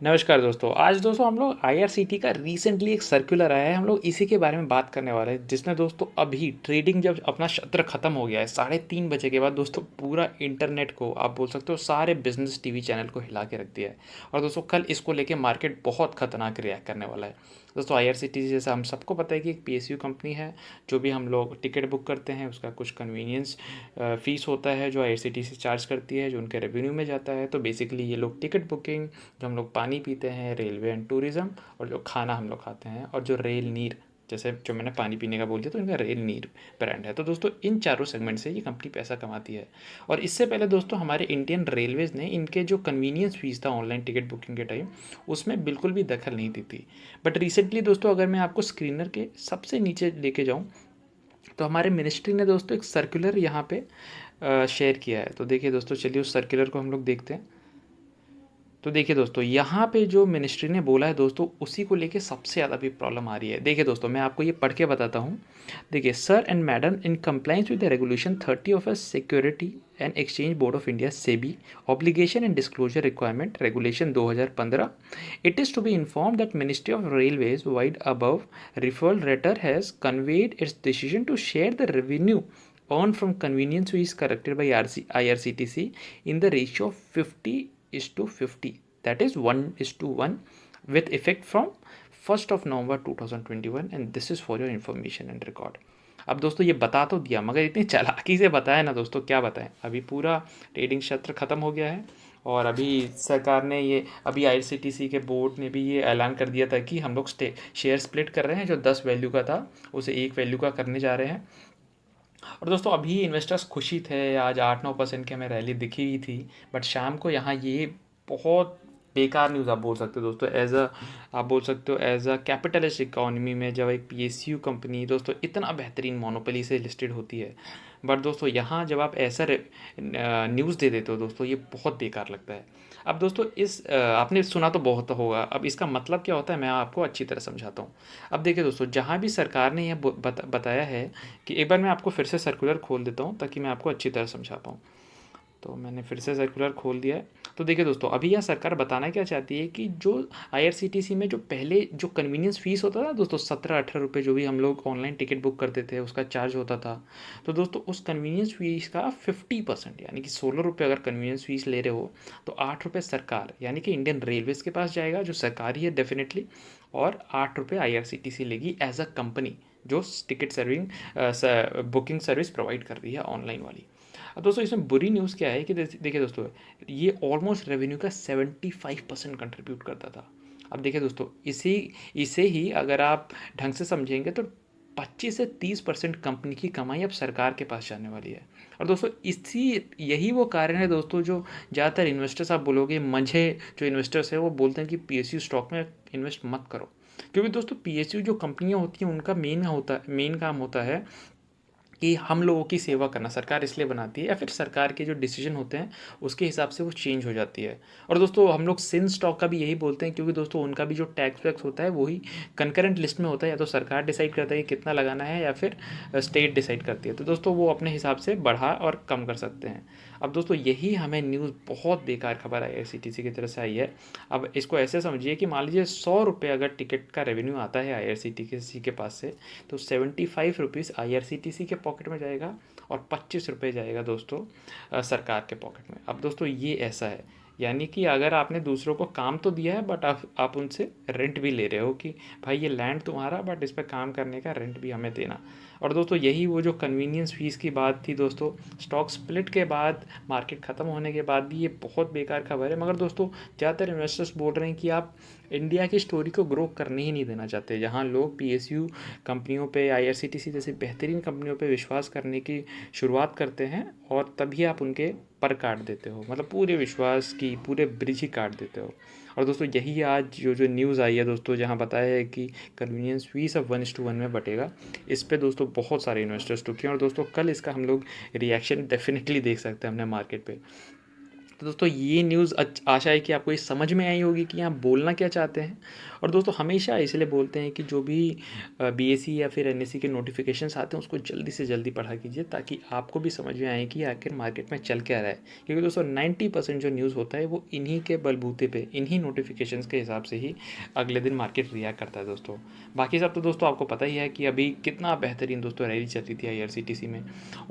नमस्कार दोस्तों। आज दोस्तों हम लोग आईआरसीटी का रिसेंटली एक सर्कुलर आया है, हम लोग इसी के बारे में बात करने वाले हैं, जिसने दोस्तों अभी ट्रेडिंग जब अपना सत्र खत्म हो गया है 3:30 बजे के बाद दोस्तों पूरा इंटरनेट को आप बोल सकते हो सारे बिजनेस टीवी चैनल को हिला के रख दिया है। और दोस्तों कल इसको लेके मार्केट बहुत खतरनाक रिएक्ट करने वाला है। दोस्तों आईआरसीटीसी जैसा हम सबको पता है कि एक पीएसयू कंपनी है। जो भी हम लोग टिकट बुक करते हैं उसका कुछ कन्वीनियंस फ़ीस होता है जो आईआरसीटीसी चार्ज करती है, जो उनके रेवेन्यू में जाता है। तो बेसिकली ये लोग टिकट बुकिंग, जो हम लोग पानी पीते हैं, रेलवे एंड टूरिज़्म, और जो खाना हम लोग खाते हैं, और जो रेल नीर, जैसे जो मैंने पानी पीने का बोल दिया तो इनका रेल नीर ब्रांड है। तो दोस्तों इन चारों सेगमेंट से ये कंपनी पैसा कमाती है। और इससे पहले दोस्तों हमारे इंडियन रेलवेज़ ने इनके जो कन्वीनियंस फीस था ऑनलाइन टिकट बुकिंग के टाइम, उसमें बिल्कुल भी दखल नहीं दी थी। बट रिसेंटली दोस्तों अगर मैं आपको स्क्रीनर के सबसे नीचे लेके जाऊँ तो हमारे मिनिस्ट्री ने दोस्तों एक सर्कुलर यहाँ पे शेयर किया है। तो देखिए दोस्तों, चलिए उस सर्कुलर को हम लोग देखते हैं। तो देखिए दोस्तों, यहाँ पे जो मिनिस्ट्री ने बोला है दोस्तों, उसी को लेके सबसे ज़्यादा भी प्रॉब्लम आ रही है। देखिए दोस्तों, मैं आपको ये पढ़ के बताता हूँ। देखिए, sir and madam, in compliance with the regulation 30 of security and exchange board of India SEBI obligation and disclosure requirement regulation 2015, it is to be inform that ministry of railways vide above referred letter has conveyed its decision to share the revenue earned from convenience fees collected by IRCTC in the ratio of 50:50, that is 1:1, with effect from 1st of November 2021, and this is for your information and record। अब दोस्तों ये बता तो दिया, मगर इतनी चालाकी से बताया ना दोस्तों, क्या बताएं। अभी पूरा ट्रेडिंग सत्र ख़त्म हो गया है और अभी सरकार ने ये, अभी आईआरसीटीसी के बोर्ड ने भी ये ऐलान कर दिया था कि हम लोग शेयर स्प्लिट कर रहे हैं। जो 10 वैल्यू का था उसे 1 वैल्यू का करने जा रहे हैं। और दोस्तों अभी इन्वेस्टर्स खुशी थे, आज 8-9% की हमें रैली दिखी हुई थी। बट शाम को यहाँ ये बहुत बेकार न्यूज़ आप बोल सकते हो दोस्तों, आप बोल सकते हो एज अ कैपिटलिस्ट इकोनॉमी में जब एक पीएसयू कंपनी दोस्तों इतना बेहतरीन मोनोपोली से लिस्टेड होती है, बट दोस्तों यहाँ जब आप ऐसा न्यूज़ दे देते हो दोस्तों, ये बहुत बेकार लगता है। अब दोस्तों आपने सुना तो बहुत होगा, अब इसका मतलब क्या होता है मैं आपको अच्छी तरह समझाता हूँ। अब देखिए दोस्तों, जहाँ भी सरकार ने यह बताया है कि, एक बार मैं आपको फिर से सर्कुलर खोल देता हूँ ताकि मैं आपको अच्छी तरह समझा पाऊँ। तो मैंने फिर से सर्कुलर खोल दिया है। तो देखिए दोस्तों, अभी यह सरकार बताना क्या चाहती है कि जो आईआरसीटीसी में जो पहले जो कन्वीनियंस फ़ीस होता था दोस्तों, 17-18 रुपये, जो भी हम लोग ऑनलाइन टिकट बुक करते थे उसका चार्ज होता था। तो दोस्तों उस कन्वीनियंस फ़ीस का 50%, यानी कि 16 रुपये अगर कन्वीनियंस फ़ीस ले रहे हो तो 8 रुपये सरकार यानी कि इंडियन रेलवेज़ के पास जाएगा, जो सरकारी है डेफिनेटली, और 8 रुपये आईआरसीटीसी लेगी एज अ कंपनी जो टिकट बुकिंग सर्विस प्रोवाइड कर रही है ऑनलाइन वाली। अब दोस्तों इसमें बुरी न्यूज़ क्या है कि देखिए दोस्तों, ये ऑलमोस्ट रेवेन्यू का 75% कंट्रीब्यूट करता था। अब देखिए दोस्तों, इसे ही अगर आप ढंग से समझेंगे तो 25 से 30% कंपनी की कमाई अब सरकार के पास जाने वाली है। और दोस्तों यही वो कारण है दोस्तों, जो ज़्यादातर इन्वेस्टर्स आप बोलोगे मंझे जो इन्वेस्टर्स है वो बोलते हैं कि पीएसयू स्टॉक में इन्वेस्ट मत करो। क्योंकि दोस्तों पीएसयू जो कंपनियां होती हैं उनका मेन काम होता है कि हम लोगों की सेवा करना। सरकार इसलिए बनाती है, या फिर सरकार के जो डिसीजन होते हैं उसके हिसाब से वो चेंज हो जाती है। और दोस्तों हम लोग सिन स्टॉक का भी यही बोलते हैं, क्योंकि दोस्तों उनका भी जो टैक्स वैक्स होता है वही कंकरेंट लिस्ट में होता है, या तो सरकार डिसाइड करता है कि कितना लगाना है, या फिर स्टेट डिसाइड करती है। तो दोस्तों वो अपने हिसाब से बढ़ा और कम कर सकते हैं। अब दोस्तों यही हमें न्यूज़ बहुत बेकार खबर आईआरसीटीसी की तरफ से आई है। अब इसको ऐसे समझिए कि मान लीजिए 100 रुपये अगर टिकट का रेवेन्यू आता है आईआरसीटीसी के पास से, तो 75 रुपीज़ आईआरसीटीसी के पॉकेट में जाएगा और 25 रुपये जाएगा दोस्तों सरकार के पॉकेट में। अब दोस्तों ये ऐसा है, यानी कि अगर आपने दूसरों को काम तो दिया है, बट आप उनसे रेंट भी ले रहे हो कि भाई ये लैंड तुम्हारा, बट इस पर काम करने का रेंट भी हमें देना। और दोस्तों यही वो जो कन्वीनियंस फ़ीस की बात थी दोस्तों, स्टॉक स्प्लिट के बाद, मार्केट ख़त्म होने के बाद भी ये बहुत बेकार खबर है। मगर दोस्तों ज़्यादातर इन्वेस्टर्स बोल रहे हैं कि आप इंडिया की स्टोरी को ग्रो करने ही नहीं देना चाहते, जहाँ लोग पीएसयू कंपनियों पे, आईआरसीटीसी जैसी बेहतरीन कंपनियों पे विश्वास करने की शुरुआत करते हैं, और तभी आप उनके पर काट देते हो, मतलब पूरे विश्वास की पूरे ब्रिज ही काट देते हो। और दोस्तों यही आज जो न्यूज़ आई है दोस्तों, जहाँ बताया है कि कन्वीनियंस फीस अब 1:1 में बटेगा, इस पे दोस्तों बहुत सारे इन्वेस्टर्स टुके हैं। और दोस्तों कल इसका हम लोग रिएक्शन डेफिनेटली देख सकते हैं हमने मार्केट पे। तो दोस्तों ये न्यूज़ आशा है कि आपको ये समझ में आई होगी कि यहाँ बोलना क्या चाहते हैं। और दोस्तों हमेशा इसलिए बोलते हैं कि जो भी बीएसई या फिर एनएसई के नोटिफिकेशंस आते हैं उसको जल्दी से जल्दी पढ़ा कीजिए, ताकि आपको भी समझ में आए कि आखिर मार्केट में चल क्या रहा है। क्योंकि दोस्तों 90% जो न्यूज़ होता है वो इन्हीं के बलबूते पे, इन्हीं नोटिफिकेशंस के हिसाब से ही अगले दिन मार्केट रिएक्ट करता है दोस्तों। बाकी सब तो दोस्तों आपको पता ही है कि अभी कितना बेहतरीन दोस्तों रैली चल रही थी आईआरसीटीसी में।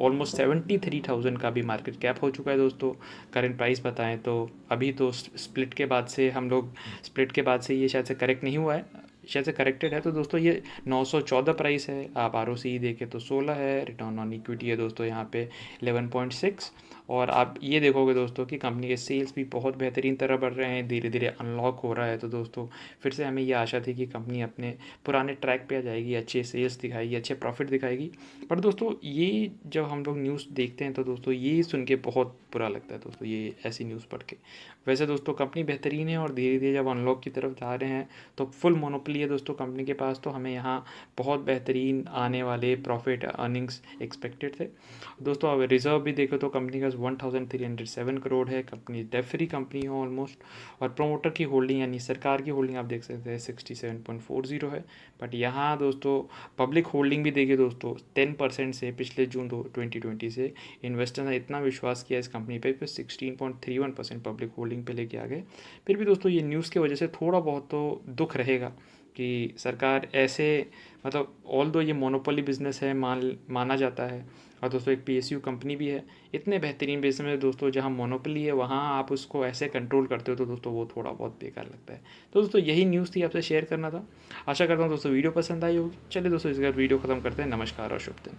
ऑलमोस्ट 73,000 का भी मार्केट कैप हो चुका है दोस्तों। करंट प्राइस बताएं तो अभी तो स्प्लिट के बाद से हम लोग, स्प्लिट के बाद से ये शायद से करेक्ट नहीं हुआ है, शायद से करेक्टेड है, तो दोस्तों ये 914 प्राइस है। आप आर देखें तो 16 है, रिटर्न ऑन इक्विटी है दोस्तों यहाँ पे 11.6। और आप ये देखोगे दोस्तों कि कंपनी के सेल्स भी बहुत बेहतरीन तरह बढ़ रहे हैं, धीरे धीरे अनलॉक हो रहा है। तो दोस्तों फिर से हमें ये आशा थी कि कंपनी अपने पुराने ट्रैक पे आ जाएगी, अच्छे सेल्स दिखाएगी, अच्छे प्रॉफिट दिखाएगी। पर दोस्तों ये जब हम लोग न्यूज़ देखते हैं तो दोस्तों ये सुन के बहुत बुरा लगता है दोस्तों, ये ऐसी न्यूज़ पढ़ के। वैसे दोस्तों कंपनी बेहतरीन है और धीरे धीरे जब अनलॉक की तरफ जा रहे हैं तो फुल मोनोपोली है दोस्तों कंपनी के पास, तो हमें यहाँ बहुत बेहतरीन आने वाले प्रॉफिट अर्निंग्स एक्सपेक्टेड थे दोस्तों। अब रिजर्व भी देखो तो कंपनी का 1307 करोड़ है, कंपनी डेट फ्री कंपनी है ऑलमोस्ट। और प्रोमोटर की होल्डिंग यानी सरकार की होल्डिंग आप देख सकते हैं 67.40 है। बट यहाँ दोस्तों पब्लिक होल्डिंग भी देखिए दोस्तों 10% से पिछले जून 2020 से इन्वेस्टर ने इतना विश्वास किया इस कंपनी पे 16.31% पब्लिक होल्डिंग पे लेके आ गए। फिर भी दोस्तों ये न्यूज़ की वजह से थोड़ा बहुत तो दुख रहेगा कि सरकार ऐसे, मतलब ऑल दो ये मोनोपोली बिजनेस है माना जाता है, और दोस्तों एक पीएसयू कंपनी भी है, इतने बेहतरीन बिजनेस में दोस्तों जहाँ मोनोपोली है वहाँ आप उसको ऐसे कंट्रोल करते हो तो दोस्तों वो थोड़ा बहुत बेकार लगता है। तो दोस्तों यही न्यूज़ थी, आपसे शेयर करना था। आशा करता हूँ दोस्तों वीडियो पसंद आई होगी। चलिए दोस्तों इसके बाद वीडियो ख़त्म करते हैं। नमस्कार और शुभ दिन।